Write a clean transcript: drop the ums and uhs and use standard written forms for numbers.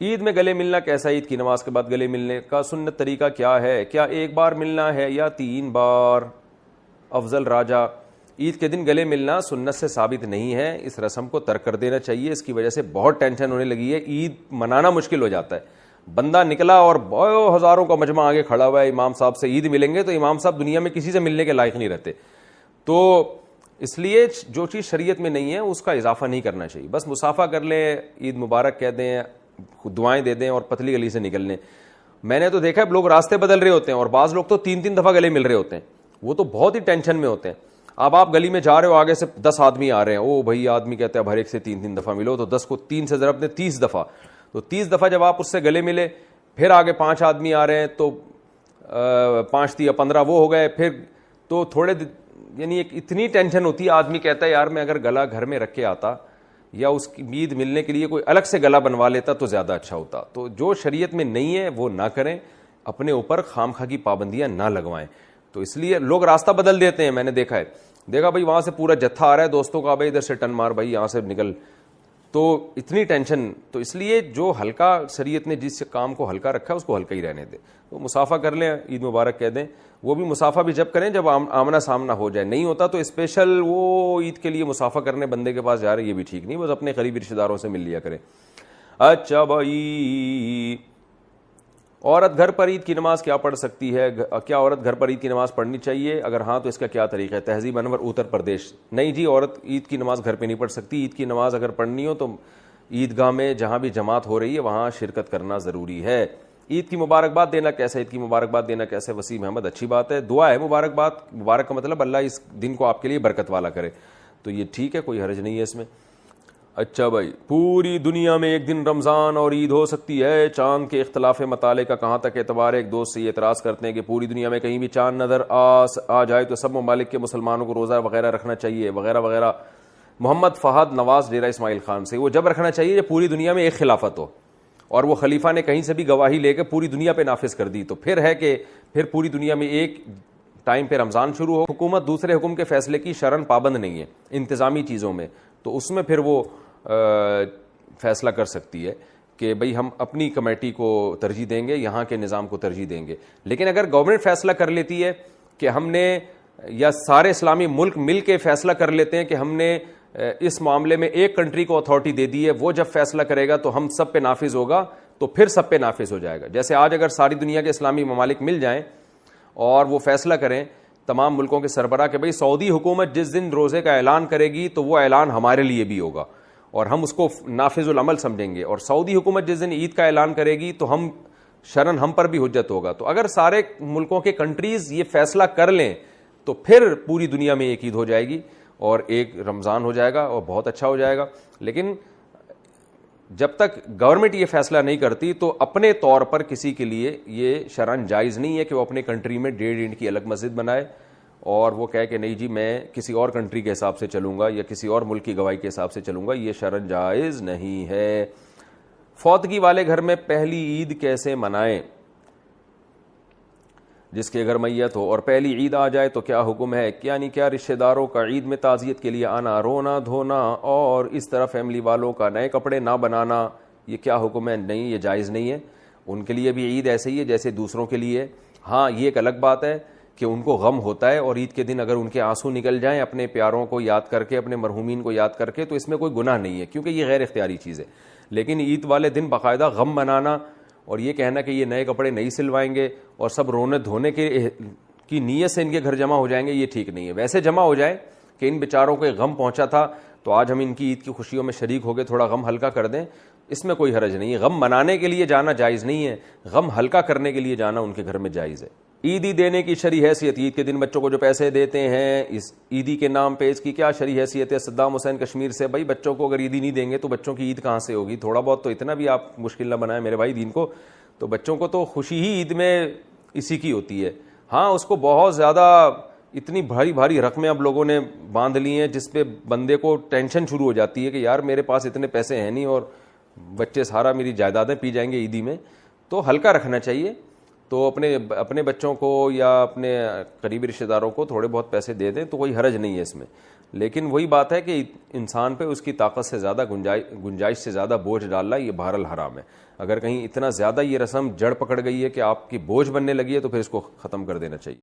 عید میں گلے ملنا کیسا؟ عید کی نماز کے بعد گلے ملنے کا سنت طریقہ کیا ہے؟ کیا ایک بار ملنا ہے یا 3 بار؟ افضل راجہ، عید کے دن گلے ملنا سنت سے ثابت نہیں ہے، اس رسم کو ترک کر دینا چاہیے، اس کی وجہ سے بہت ٹینشن ہونے لگی ہے، عید منانا مشکل ہو جاتا ہے، بندہ نکلا اور بہت ہزاروں کا مجمع آگے کھڑا ہوا ہے، امام صاحب سے عید ملیں گے، تو امام صاحب دنیا میں کسی سے ملنے کے لائق نہیں رہتے، تو اس لیے جو چیز شریعت میں نہیں ہے اس کا اضافہ نہیں کرنا چاہیے، بس مصافحہ کر لیں، عید مبارک کہہ دیں، دعائیں دے دیں اور پتلی گلی سے نکل لیں۔ میں نے تو دیکھا ہے لوگ راستے بدل رہے ہوتے ہیں اور بعض لوگ تو 3 دفعہ گلے مل رہے ہوتے ہیں، وہ تو بہت ہی ٹینشن میں ہوتے ہیں۔ اب آپ گلی میں جا رہے ہو، آگے سے 10 آدمی آ رہے ہیں، او بھائی آدمی کہتے ہیں ہر ایک سے 3 دفعہ ملو، تو 10 کو 3 سے ضرب دیں 30 دفعہ، تو 30 دفعہ جب آپ اس سے گلے ملے، پھر آگے 5 آدمی آ رہے ہیں تو 5 یا 15 وہ ہو گئے، پھر تو تھوڑے یعنی ایک اتنی ٹینشن ہوتی ہے، آدمی کہتا ہے یار میں اگر گلا گھر میں رکھ کے آتا یا اس کی عید ملنے کے لیے کوئی الگ سے گلا بنوا لیتا تو زیادہ اچھا ہوتا۔ تو جو شریعت میں نہیں ہے وہ نہ کریں، اپنے اوپر خامخواہ کی پابندیاں نہ لگوائیں۔ تو اس لیے لوگ راستہ بدل دیتے ہیں، میں نے دیکھا بھائی وہاں سے پورا جتھا آ رہا ہے دوستوں کا، بھائی ادھر سے ٹن مار، بھائی یہاں سے نکل، تو اتنی ٹینشن۔ تو اس لیے جو ہلکا شریعت نے جس کام کو ہلکا رکھا ہے اس کو ہلکا ہی رہنے دے، تو مصافحہ کر لیں، عید مبارک کہہ دیں، وہ بھی مصافحہ بھی جب کریں جب آمنا سامنا ہو جائے، نہیں ہوتا تو اسپیشل وہ عید کے لیے مصافحہ کرنے بندے کے پاس جا رہے، یہ بھی ٹھیک نہیں، بس اپنے قریبی رشتہ داروں سے مل لیا کریں۔ اچھا بھائی، عورت گھر پر عید کی نماز کیا پڑھ سکتی ہے؟ کیا عورت گھر پر عید کی نماز پڑھنی چاہیے؟ اگر ہاں تو اس کا کیا طریقہ ہے؟ تہذیب انور اتر پردیش۔ نہیں جی، عورت عید کی نماز گھر پہ نہیں پڑھ سکتی، عید کی نماز اگر پڑھنی ہو تو عیدگاہ میں جہاں بھی جماعت ہو رہی ہے وہاں شرکت کرنا ضروری ہے۔ عید کی مبارکباد دینا کیسے؟ عید کی مبارکباد دینا کیسے؟ وسیم احمد، اچھی بات ہے، دعا ہے مبارکباد، مبارک کا مطلب اللہ اس دن کو آپ کے لیے برکت والا کرے، تو یہ ٹھیک ہے، کوئی حرج نہیں ہے اس میں۔ اچھا بھائی، پوری دنیا میں ایک دن رمضان اور عید ہو سکتی ہے؟ چاند کے اختلاف مطالعے کا کہاں تک اعتبار ہے؟ ایک دوست سے یہ اعتراض کرتے ہیں کہ پوری دنیا میں کہیں بھی چاند نظر آ جائے تو سب ممالک کے مسلمانوں کو روزہ وغیرہ رکھنا چاہیے وغیرہ وغیرہ۔ محمد فہد نواز ڈیرہ اسماعیل خان سے، وہ جب رکھنا چاہیے جب پوری دنیا میں ایک خلافت ہو اور وہ خلیفہ نے کہیں سے بھی گواہی لے کے پوری دنیا پہ نافذ کر دی، تو پھر ہے کہ پھر پوری دنیا میں ایک ٹائم پہ رمضان شروع ہو۔ حکومت دوسرے حکم کے فیصلے کی شرعاً پابند نہیں ہے انتظامی چیزوں میں، تو اس میں پھر وہ فیصلہ کر سکتی ہے کہ بھئی ہم اپنی کمیٹی کو ترجیح دیں گے، یہاں کے نظام کو ترجیح دیں گے۔ لیکن اگر گورنمنٹ فیصلہ کر لیتی ہے کہ ہم نے، یا سارے اسلامی ملک مل کے فیصلہ کر لیتے ہیں کہ ہم نے اس معاملے میں ایک کنٹری کو اتھارٹی دے دی ہے، وہ جب فیصلہ کرے گا تو ہم سب پہ نافذ ہوگا، تو پھر سب پہ نافذ ہو جائے گا۔ جیسے آج اگر ساری دنیا کے اسلامی ممالک مل جائیں اور وہ فیصلہ کریں تمام ملکوں کے سربراہ کہ بھئی سعودی حکومت جس دن روزے کا اعلان کرے گی تو وہ اعلان ہمارے لیے بھی ہوگا اور ہم اس کو نافذ العمل سمجھیں گے، اور سعودی حکومت جس دن عید کا اعلان کرے گی تو ہم شرعاً ہم پر بھی حجت ہوگا۔ تو اگر سارے ملکوں کے کنٹریز یہ فیصلہ کر لیں تو پھر پوری دنیا میں ایک عید ہو جائے گی اور ایک رمضان ہو جائے گا اور بہت اچھا ہو جائے گا۔ لیکن جب تک گورنمنٹ یہ فیصلہ نہیں کرتی تو اپنے طور پر کسی کے لیے یہ شرعاً جائز نہیں ہے کہ وہ اپنے کنٹری میں 1.5 اینٹ کی الگ مسجد بنائے اور وہ کہے کہ نہیں جی میں کسی اور کنٹری کے حساب سے چلوں گا یا کسی اور ملک کی گواہی کے حساب سے چلوں گا، یہ شرعاً جائز نہیں ہے۔ فوتگی والے گھر میں پہلی عید کیسے منائیں؟ جس کے گھر میت ہو اور پہلی عید آ جائے تو کیا حکم ہے؟ یعنی کیا رشتہ داروں کا عید میں تعزیت کے لیے آنا، رونا دھونا اور اس طرح فیملی والوں کا نئے کپڑے نہ بنانا، یہ کیا حکم ہے؟ نہیں، یہ جائز نہیں ہے، ان کے لیے بھی عید ایسے ہی ہے جیسے دوسروں کے لیے۔ ہاں یہ ایک الگ بات ہے کہ ان کو غم ہوتا ہے اور عید کے دن اگر ان کے آنسو نکل جائیں اپنے پیاروں کو یاد کر کے، اپنے مرحومین کو یاد کر کے، تو اس میں کوئی گناہ نہیں ہے کیونکہ یہ غیر اختیاری چیز ہے۔ لیکن عید والے دن باقاعدہ غم منانا اور یہ کہنا کہ یہ نئے کپڑے نہیں سلوائیں گے اور سب رونے دھونے کی نیت سے ان کے گھر جمع ہو جائیں گے، یہ ٹھیک نہیں ہے۔ ویسے جمع ہو جائیں کہ ان بیچاروں کو غم پہنچا تھا تو آج ہم ان کی عید کی خوشیوں میں شریک ہو گئے، تھوڑا غم ہلکا کر دیں، اس میں کوئی حرج نہیں ہے۔ غم منانے کے لیے جانا جائز نہیں ہے، غم ہلکا کرنے کے لیے جانا ان کے گھر میں جائز ہے۔ عیدی دینے کی شرعی حیثیت، عید کے دن بچوں کو جو پیسے دیتے ہیں اس عیدی کے نام پہ، اس کی کیا شرعی حیثیت ہے؟ صدام حسین کشمیر سے، بھائی بچوں کو اگر عیدی نہیں دیں گے تو بچوں کی عید کہاں سے ہوگی؟ تھوڑا بہت تو اتنا بھی آپ مشکل نہ بنائیں میرے بھائی دین کو، تو بچوں کو تو خوشی ہی عید میں اسی کی ہوتی ہے۔ ہاں اس کو بہت زیادہ اتنی بھاری بھاری رقمیں اب لوگوں نے باندھ لی ہیں جس پہ بندے کو ٹینشن شروع ہو جاتی ہے کہ یار میرے پاس اتنے پیسے ہیں نہیں اور بچے سارا میری جائیدادیں پی جائیں گے عیدی میں، تو ہلکا رکھنا چاہیے۔ تو اپنے بچوں کو یا اپنے قریبی رشتہ داروں کو تھوڑے بہت پیسے دے دیں تو کوئی حرج نہیں ہے اس میں. لیکن وہی بات ہے کہ انسان پہ اس کی طاقت سے زیادہ گنجائش سے زیادہ بوجھ ڈالنا یہ بہرحال حرام ہے. اگر کہیں اتنا زیادہ یہ رسم جڑ پکڑ گئی ہے کہ آپ کی بوجھ بننے لگی ہے تو پھر اس کو ختم کر دینا چاہیے.